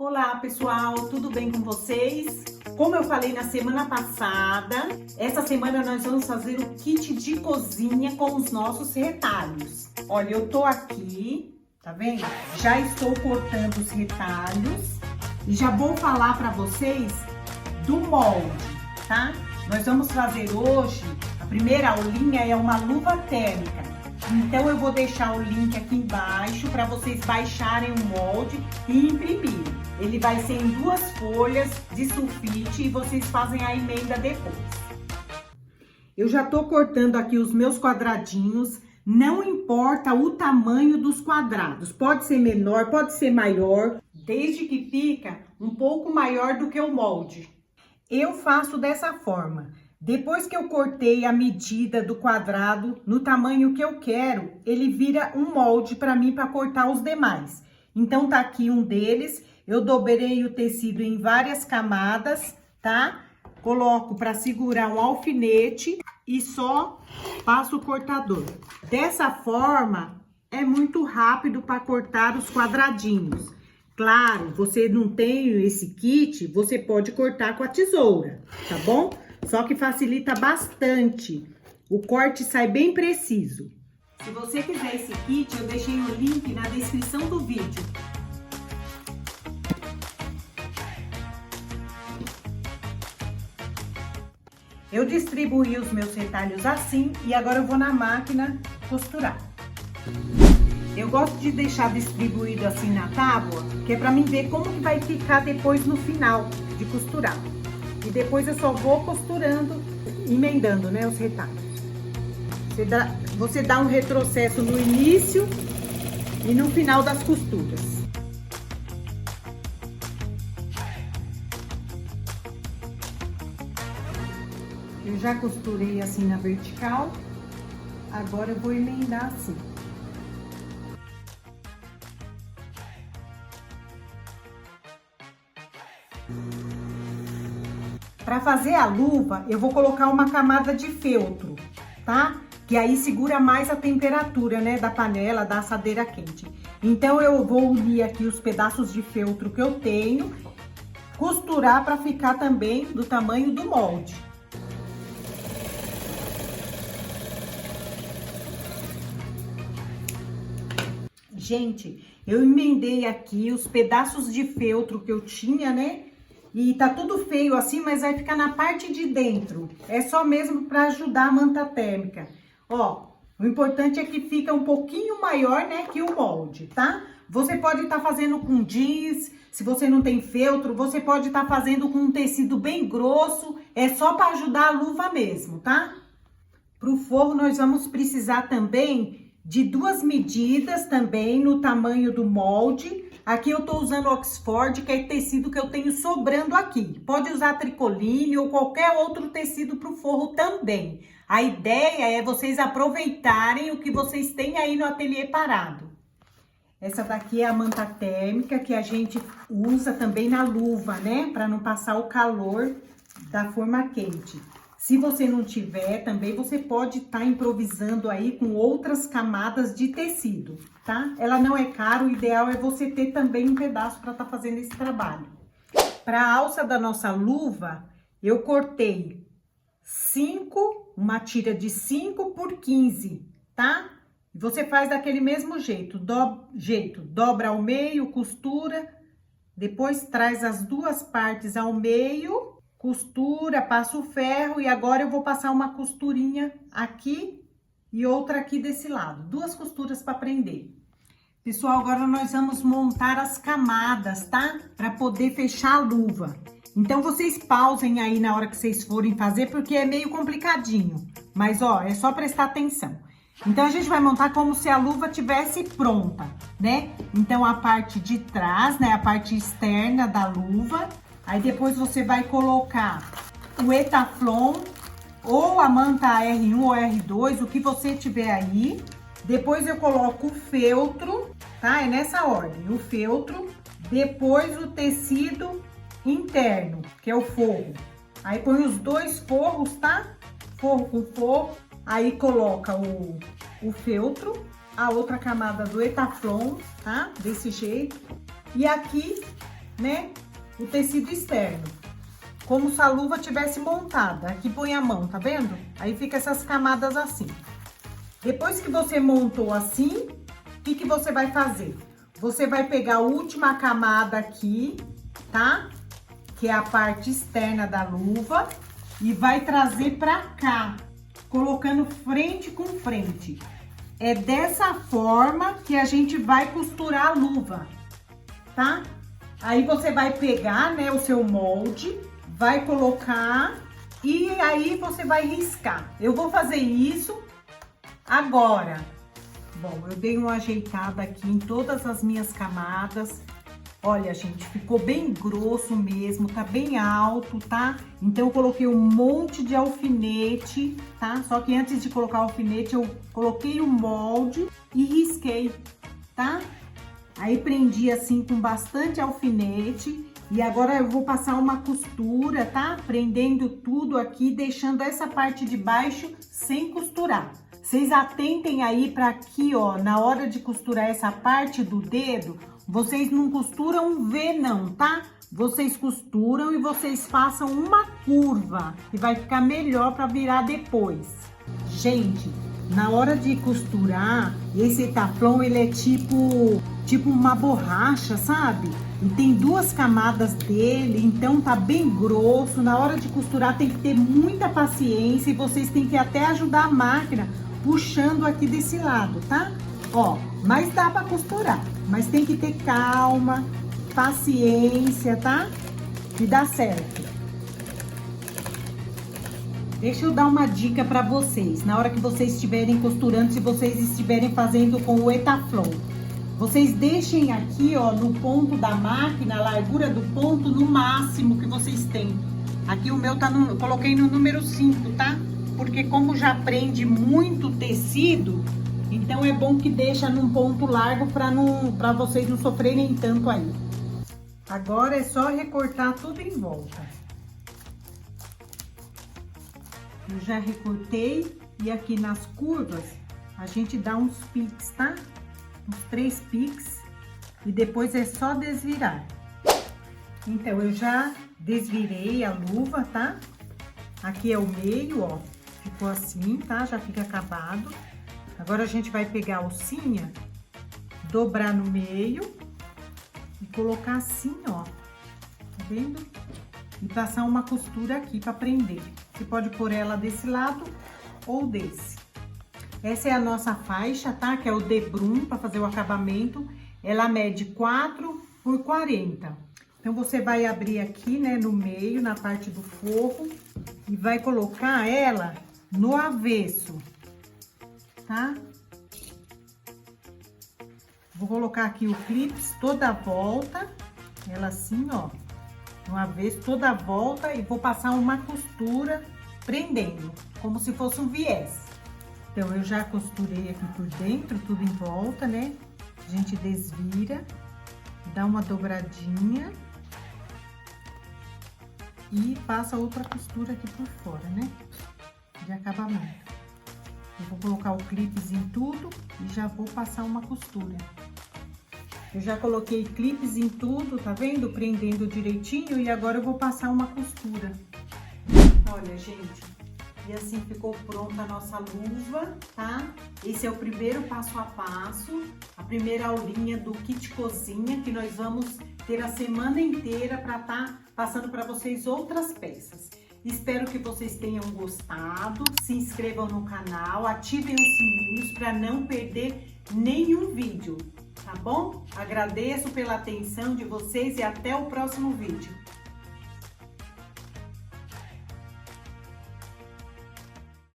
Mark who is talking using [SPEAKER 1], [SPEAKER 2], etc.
[SPEAKER 1] Olá pessoal, tudo bem com vocês? Como eu falei na semana passada, essa semana nós vamos fazer o kit de cozinha com os nossos retalhos. Olha, eu tô aqui, tá vendo? Já estou cortando os retalhos e já vou falar para vocês do molde, tá? Nós vamos fazer hoje, a primeira aulinha é uma luva térmica. Então eu vou deixar o link aqui embaixo para vocês baixarem o molde e imprimir. Ele vai ser em 2 folhas de sulfite e vocês fazem a emenda depois. Eu já tô cortando aqui os meus quadradinhos, não importa o tamanho dos quadrados. Pode ser menor, pode ser maior, desde que fica um pouco maior do que o molde. Eu faço dessa forma. Depois que eu cortei a medida do quadrado no tamanho que eu quero, ele vira um molde para mim para cortar os demais. Então tá aqui um deles, eu dobrei o tecido em várias camadas, tá? Coloco para segurar um alfinete e só passo o cortador. Dessa forma é muito rápido para cortar os quadradinhos. Claro, você não tem esse kit, você pode cortar com a tesoura, tá bom? Só que facilita bastante, o corte sai bem preciso. Se você quiser esse kit, eu deixei o link na descrição do vídeo. Eu distribuí os meus retalhos assim e agora eu vou na máquina costurar. Eu gosto de deixar distribuído assim na tábua, que é pra mim ver como que vai ficar depois no final de costurar. E depois eu só vou costurando, emendando, né, os retalhos. Você dá um retrocesso no início e no final das costuras. Eu já costurei assim na vertical, agora eu vou emendar assim. Para fazer a luva, eu vou colocar uma camada de feltro, tá? Que aí segura mais a temperatura, né, da panela, da assadeira quente. Então, eu vou unir aqui os pedaços de feltro que eu tenho, costurar para ficar também do tamanho do molde. Gente, eu emendei aqui os pedaços de feltro que eu tinha, né? E tá tudo feio assim, mas vai ficar na parte de dentro. É só mesmo para ajudar a manta térmica. Ó, o importante é que fica um pouquinho maior, né, que o molde, tá? Você pode estar fazendo com jeans, se você não tem feltro, você pode estar fazendo com um tecido bem grosso. É só para ajudar a luva mesmo, tá? Pro forro nós vamos precisar também de 2 medidas também no tamanho do molde. Aqui eu tô usando Oxford, que é tecido que eu tenho sobrando aqui. Pode usar tricoline ou qualquer outro tecido pro forro também. A ideia é vocês aproveitarem o que vocês têm aí no ateliê parado. Essa daqui é a manta térmica que a gente usa também na luva, né? Para não passar o calor da forma quente. Se você não tiver, também você pode estar improvisando aí com outras camadas de tecido, tá? Ela não é cara, o ideal é você ter também um pedaço para estar fazendo esse trabalho. Para a alça da nossa luva, eu cortei uma tira de 5 por 15, tá? Você faz daquele mesmo jeito, dobra ao meio, costura, depois traz as 2 partes ao meio, costura, passa o ferro e agora eu vou passar uma costurinha aqui e outra aqui desse lado. 2 costuras para prender. Pessoal, agora nós vamos montar as camadas, tá? Para poder fechar a luva. Então, vocês pausem aí na hora que vocês forem fazer, porque é meio complicadinho. Mas, ó, é só prestar atenção. Então, a gente vai montar como se a luva tivesse pronta, né? Então, a parte de trás, né? A parte externa da luva. Aí depois você vai colocar o Etaflon ou a manta R1 ou R2, o que você tiver aí. Depois eu coloco o feltro, tá? É nessa ordem, o feltro. Depois o tecido interno, que é o forro. Aí põe os 2 forros, tá? Forro com forro. Aí coloca o feltro, a outra camada do Etaflon, tá? Desse jeito. E aqui né, o tecido externo. Como se a luva tivesse montada. Aqui põe a mão, tá vendo? Aí fica essas camadas assim. Depois que você montou assim, o que você vai fazer? Você vai pegar a última camada aqui, tá? Que é a parte externa da luva. E vai trazer pra cá, colocando frente com frente. É dessa forma que a gente vai costurar a luva, tá? Aí você vai pegar, né, o seu molde, vai colocar e aí você vai riscar. Eu vou fazer isso agora. Bom, eu dei uma ajeitada aqui em todas as minhas camadas. Olha, gente, ficou bem grosso mesmo, tá bem alto, tá? Então, eu coloquei um monte de alfinete, tá? Só que antes de colocar o alfinete, eu coloquei o molde e risquei, tá? Aí, prendi assim com bastante alfinete. E agora eu vou passar uma costura, tá? Prendendo tudo aqui, deixando essa parte de baixo sem costurar. Vocês atentem aí para aqui, ó, na hora de costurar essa parte do dedo, vocês não costuram um V não, tá? Vocês costuram e vocês façam uma curva, que vai ficar melhor para virar depois. Gente, na hora de costurar, esse Etaflon, ele é tipo uma borracha, sabe? E tem duas camadas dele, então tá bem grosso. Na hora de costurar tem que ter muita paciência e vocês têm que até ajudar a máquina puxando aqui desse lado, tá? Ó, mas dá pra costurar, mas tem que ter calma, paciência, tá? E dá certo. Deixa eu dar uma dica pra vocês, na hora que vocês estiverem costurando, se vocês estiverem fazendo com o Etaflon. Vocês deixem aqui, ó, no ponto da máquina, a largura do ponto no máximo que vocês têm. Aqui o meu tá no, coloquei no número 5, tá? Porque como já prende muito tecido, então é bom que deixa num ponto largo para vocês não sofrerem tanto aí. Agora é só recortar tudo em volta. Eu já recortei e aqui nas curvas a gente dá uns piques, tá? Uns 3 piques e depois é só desvirar. Então eu já desvirei a luva, tá? Aqui é o meio, ó, ficou assim, tá? Já fica acabado. Agora a gente vai pegar a alcinha, dobrar no meio e colocar assim, ó, tá vendo? E passar uma costura aqui para prender. Você pode pôr ela desse lado ou desse. Essa é a nossa faixa, tá? Que é o debrum para fazer o acabamento. Ela mede 4 por 40. Então, você vai abrir aqui, né, no meio, na parte do forro, e vai colocar ela no avesso, tá? Vou colocar aqui o clips toda a volta, ela assim, ó, no avesso toda a volta, e vou passar uma costura prendendo, como se fosse um viés. Então, eu já costurei aqui por dentro, tudo em volta, né? A gente desvira, dá uma dobradinha e passa outra costura aqui por fora, né? De acabamento. Eu vou colocar o clips em tudo e já vou passar uma costura. Eu já coloquei clips em tudo, tá vendo? Prendendo direitinho e agora eu vou passar uma costura. Olha, gente. E assim ficou pronta a nossa luva, tá? Esse é o primeiro passo a passo, a primeira aulinha do kit cozinha, que nós vamos ter a semana inteira para estar passando para vocês outras peças. Espero que vocês tenham gostado, se inscrevam no canal, ativem os sininhos para não perder nenhum vídeo, tá bom? Agradeço pela atenção de vocês e até o próximo vídeo.